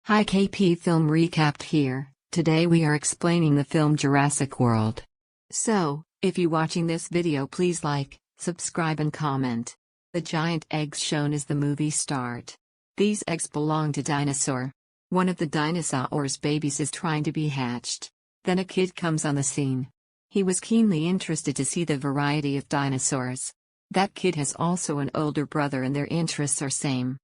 Hi, KP Film Recapped here. Today we are explaining the film Jurassic World. So, if you watching this video, please like, subscribe and comment. The giant eggs shown as the movie start. These eggs belong to dinosaur. One of the dinosaurs' babies is trying to be hatched. Then a kid comes on the scene. He was keenly interested to see the variety of dinosaurs. That kid has also an older brother and their interests are same.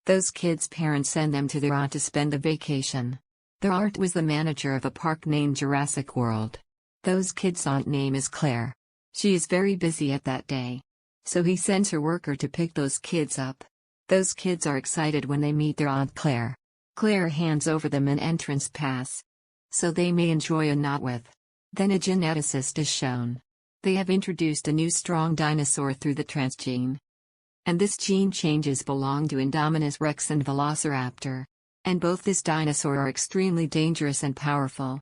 Those kids' parents send them to their aunt to spend the vacation. Their aunt was the manager of a park named Jurassic World. Those kids' aunt name is Claire. She is very busy at that day. So he sends her worker to pick those kids up. Those kids are excited when they meet their aunt Claire. Claire hands over them an entrance pass, so they may enjoy a knot with. Then a geneticist is shown. They have introduced a new strong dinosaur through the transgene. And this gene changes belong to Indominus rex and velociraptor. And both this dinosaur are extremely dangerous and powerful.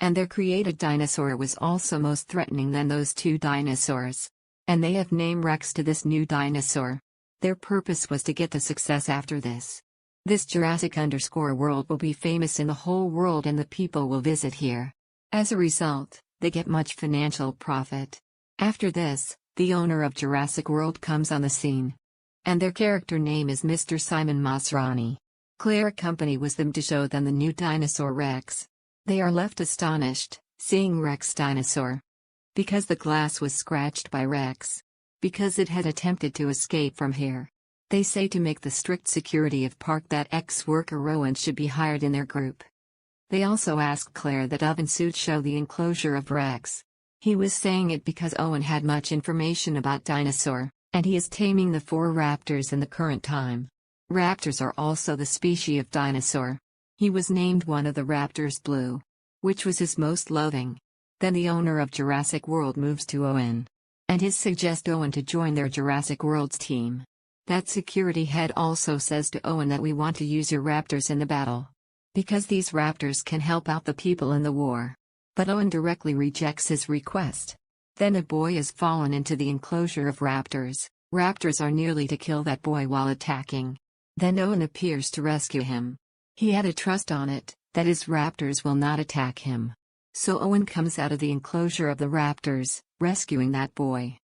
And their created dinosaur was also most threatening than those two dinosaurs. And they have named Rex to this new dinosaur. Their purpose was to get the success after this. This Jurassic_World will be famous in the whole world and the people will visit here. As a result, they get much financial profit. After this, the owner of Jurassic World comes on the scene. And their character name is Mr. Simon Masrani. Claire company was them to show them the new dinosaur Rex. They are left astonished, seeing Rex dinosaur. Because the glass was scratched by Rex. Because it had attempted to escape from here. They say to make the strict security of park that ex-worker Rowan should be hired in their group. They also ask Claire that oven suit show the enclosure of Rex. He was saying it because Owen had much information about dinosaur, and he is taming the 4 raptors in the current time. Raptors are also the species of dinosaur. He was named one of the raptors Blue, which was his most loving. Then the owner of Jurassic World moves to Owen. And his suggest Owen to join their Jurassic World's team. That security head also says to Owen that we want to use your raptors in the battle. Because these raptors can help out the people in the war. But Owen directly rejects his request. Then a boy is fallen into the enclosure of raptors. Raptors are nearly to kill that boy while attacking. Then Owen appears to rescue him. He had a trust on it, that his raptors will not attack him. So Owen comes out of the enclosure of the raptors, rescuing that boy.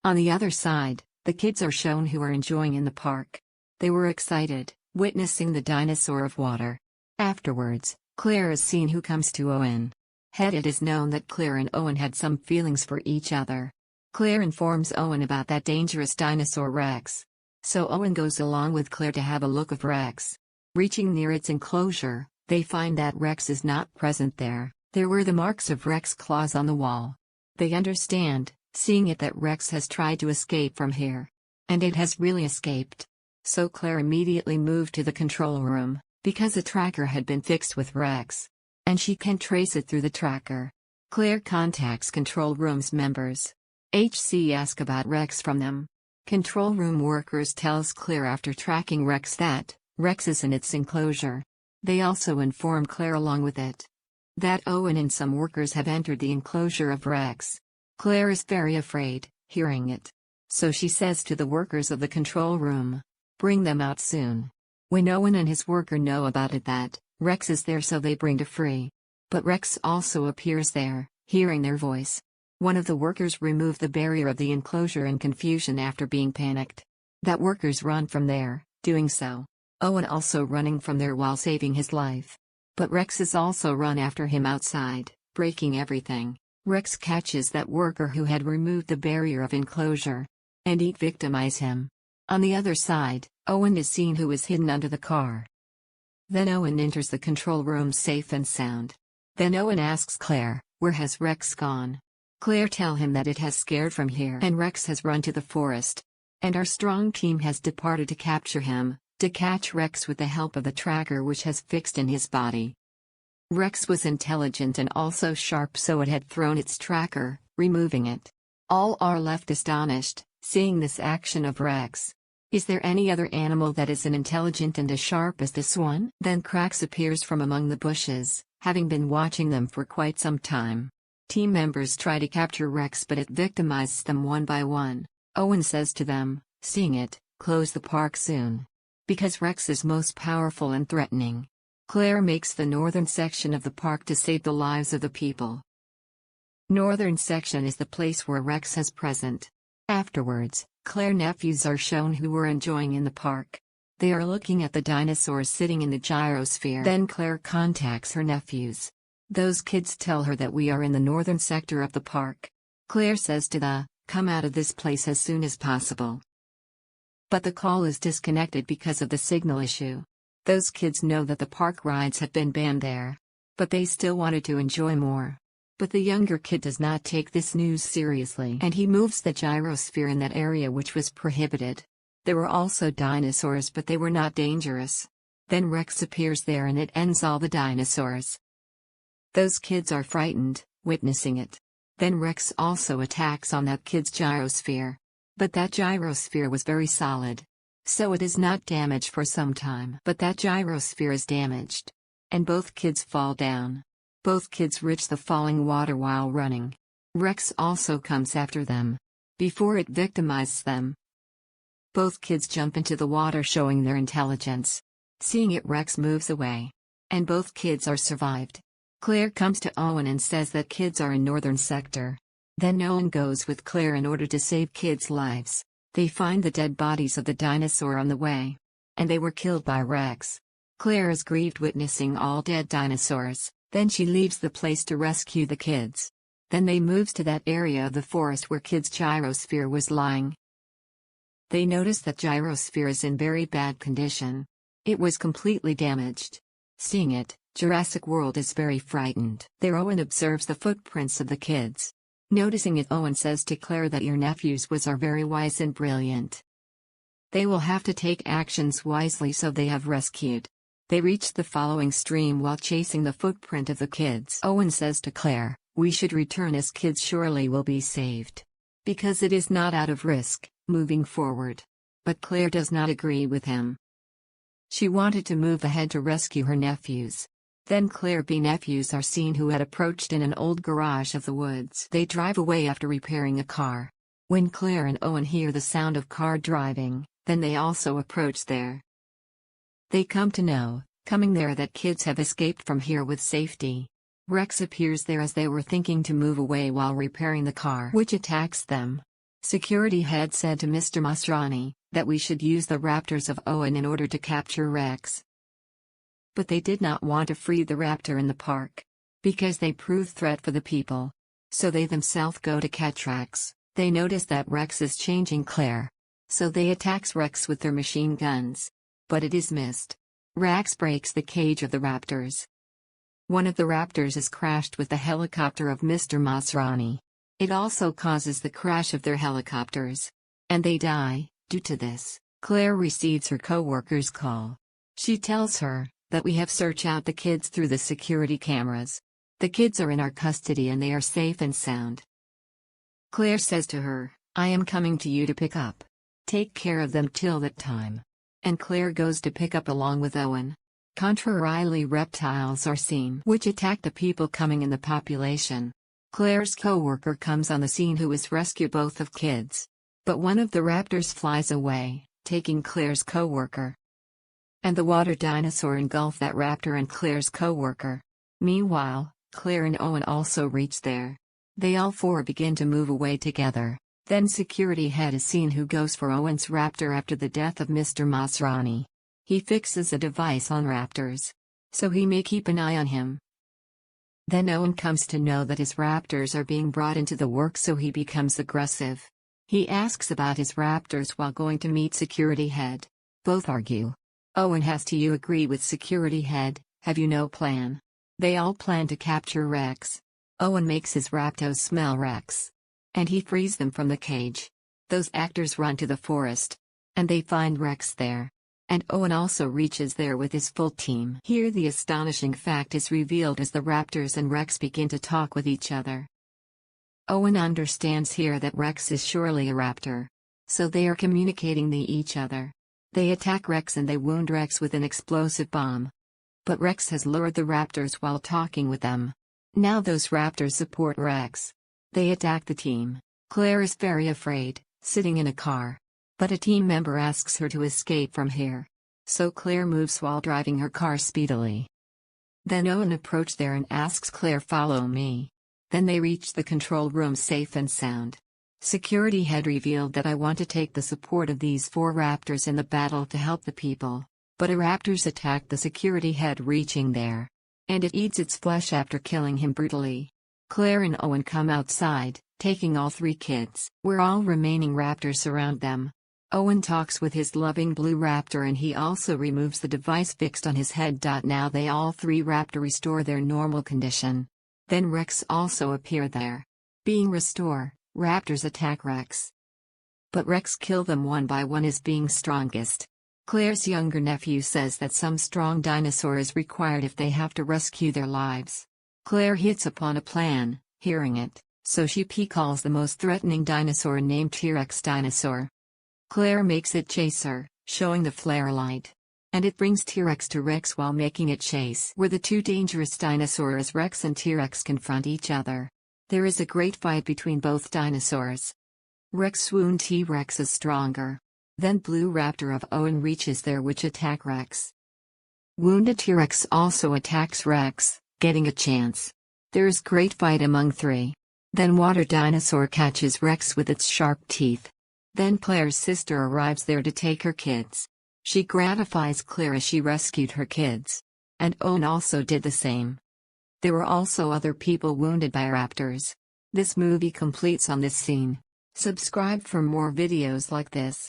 On the other side, the kids are shown who are enjoying in the park. They were excited, witnessing the dinosaur of water. Afterwards, Claire is seen who comes to Owen. It is known that Claire and Owen had some feelings for each other. Claire informs Owen about that dangerous dinosaur Rex. So Owen goes along with Claire to have a look of Rex. Reaching near its enclosure, they find that Rex is not present there. There were the marks of Rex claws on the wall. They understand, seeing it, that Rex has tried to escape from here. And it has really escaped. So Claire immediately moved to the control room, because a tracker had been fixed with Rex. And she can trace it through the tracker. Claire contacts control room's members. HC asks about Rex from them. Control room workers tells Claire after tracking Rex that Rex is in its enclosure. They also inform Claire along with it that Owen and some workers have entered the enclosure of Rex. Claire is very afraid, hearing it. So she says to the workers of the control room, bring them out soon. When Owen and his worker know about it that Rex is there, so they bring to free. But Rex also appears there, hearing their voice. One of the workers remove the barrier of the enclosure in confusion after being panicked. That workers run from there, doing so. Owen also running from there while saving his life. But Rex is also run after him outside, breaking everything. Rex catches that worker who had removed the barrier of enclosure. And he victimize him. On the other side, Owen is seen who is hidden under the car. Then Owen enters the control room safe and sound. Then Owen asks Claire, where has Rex gone? Claire tell him that it has scared from here and Rex has run to the forest. And our strong team has departed to capture him, to catch Rex with the help of the tracker which has fixed in his body. Rex was intelligent and also sharp, so it had thrown its tracker, removing it. All are left astonished, seeing this action of Rex. Is there any other animal that is as intelligent and as sharp as this one? Then Krax appears from among the bushes, having been watching them for quite some time. Team members try to capture Rex, but it victimizes them one by one. Owen says to them, seeing it, close the park soon. Because Rex is most powerful and threatening. Claire makes the northern section of the park to save the lives of the people. Northern section is the place where Rex is present. Afterwards, Claire's nephews are shown who were enjoying in the park. They are looking at the dinosaurs sitting in the gyrosphere. Then Claire contacts her nephews. Those kids tell her that we are in the northern sector of the park. Claire says to them, "Come out of this place as soon as possible." But the call is disconnected because of the signal issue. Those kids know that the park rides have been banned there. But they still wanted to enjoy more. But the younger kid does not take this news seriously, and he moves the gyrosphere in that area which was prohibited. There were also dinosaurs, but they were not dangerous. Then Rex appears there and it ends all the dinosaurs. Those kids are frightened, witnessing it. Then Rex also attacks on that kid's gyrosphere. But that gyrosphere was very solid. So it is not damaged for some time. But that gyrosphere is damaged. And both kids fall down. Both kids reach the falling water while running. Rex also comes after them. Before it victimizes them. Both kids jump into the water, showing their intelligence. Seeing it, Rex moves away. And both kids are survived. Claire comes to Owen and says that kids are in northern sector. Then Owen goes with Claire in order to save kids' lives. They find the dead bodies of the dinosaur on the way. And they were killed by Rex. Claire is grieved witnessing all dead dinosaurs. Then she leaves the place to rescue the kids. Then they moves to that area of the forest where kids' gyrosphere was lying. They notice that gyrosphere is in very bad condition. It was completely damaged. Seeing it, Jurassic World is very frightened. There Owen observes the footprints of the kids. Noticing it, Owen says to Claire that your nephews are very wise and brilliant. They will have to take actions wisely, so they have rescued. They reach the following stream while chasing the footprint of the kids. Owen says to Claire, "We should return as kids surely will be saved. Because it is not out of risk, moving forward." But Claire does not agree with him. She wanted to move ahead to rescue her nephews. Then Claire's nephews are seen who had approached in an old garage of the woods. They drive away after repairing a car. When Claire and Owen hear the sound of car driving, then they also approach there. They come to know, coming there, that kids have escaped from here with safety. Rex appears there as they were thinking to move away while repairing the car, which attacks them. Security head said to Mr. Masrani that we should use the raptors of Owen in order to capture Rex. But they did not want to free the raptor in the park, because they prove threat for the people. So they themselves go to catch Rex. They notice that Rex is changing Claire. So they attacks Rex with their machine guns. But it is missed. Rex breaks the cage of the raptors. One of the raptors is crashed with the helicopter of Mr. Masrani. It also causes the crash of their helicopters. And they die. Due to this, Claire receives her co-worker's call. She tells her that we have searched out the kids through the security cameras. The kids are in our custody and they are safe and sound. Claire says to her, "I am coming to you to pick up. Take care of them till that time." And Claire goes to pick up along with Owen. Contrarily, reptiles are seen which attack the people coming in the population. Claire's co-worker comes on the scene who has rescued both of kids. But one of the raptors flies away, taking Claire's co-worker. And the water dinosaur engulfs that raptor and Claire's co-worker. Meanwhile, Claire and Owen also reach there. They all four begin to move away together. Then security head is seen who goes for Owen's raptor after the death of Mr. Masrani. He fixes a device on raptors, so he may keep an eye on him. Then Owen comes to know that his raptors are being brought into the work, so he becomes aggressive. He asks about his raptors while going to meet security head. Both argue. Owen has to "You agree with security head, have you no plan?" They all plan to capture Rex. Owen makes his raptors smell Rex. And he frees them from the cage. Those actors run to the forest. And they find Rex there. And Owen also reaches there with his full team. Here the astonishing fact is revealed as the raptors and Rex begin to talk with each other. Owen understands here that Rex is surely a raptor. So they are communicating with each other. They attack Rex and they wound Rex with an explosive bomb. But Rex has lured the raptors while talking with them. Now those raptors support Rex. They attack the team. Claire is very afraid, sitting in a car. But a team member asks her to escape from here. So Claire moves while driving her car speedily. Then Owen approached there and asks Claire, "Follow me." Then they reach the control room safe and sound. Security head revealed that, "I want to take the support of these 4 raptors in the battle to help the people." But a raptors attacked the security head reaching there. And it eats its flesh after killing him brutally. Claire and Owen come outside, taking all 3 kids, where all remaining raptors surround them. Owen talks with his loving blue raptor and he also removes the device fixed on his head. Now they all 3 raptor restore their normal condition. Then Rex also appear there. Being restore, raptors attack Rex. But Rex kill them one by one as being strongest. Claire's younger nephew says that some strong dinosaur is required if they have to rescue their lives. Claire hits upon a plan, hearing it, so she calls the most threatening dinosaur named T-Rex dinosaur. Claire makes it chase her, showing the flare light. And it brings T-Rex to Rex while making it chase, where the 2 dangerous dinosaurs Rex and T-Rex confront each other. There is a great fight between both dinosaurs. Rex wound T-Rex is stronger. Then Blue Raptor of Owen reaches there which attack Rex. Wounded T-Rex also attacks Rex, getting a chance. There is great fight among 3. Then Water Dinosaur catches Rex with its sharp teeth. Then Claire's sister arrives there to take her kids. She gratifies Claire as she rescued her kids. And Owen also did the same. There were also other people wounded by raptors. This movie completes on this scene. Subscribe for more videos like this.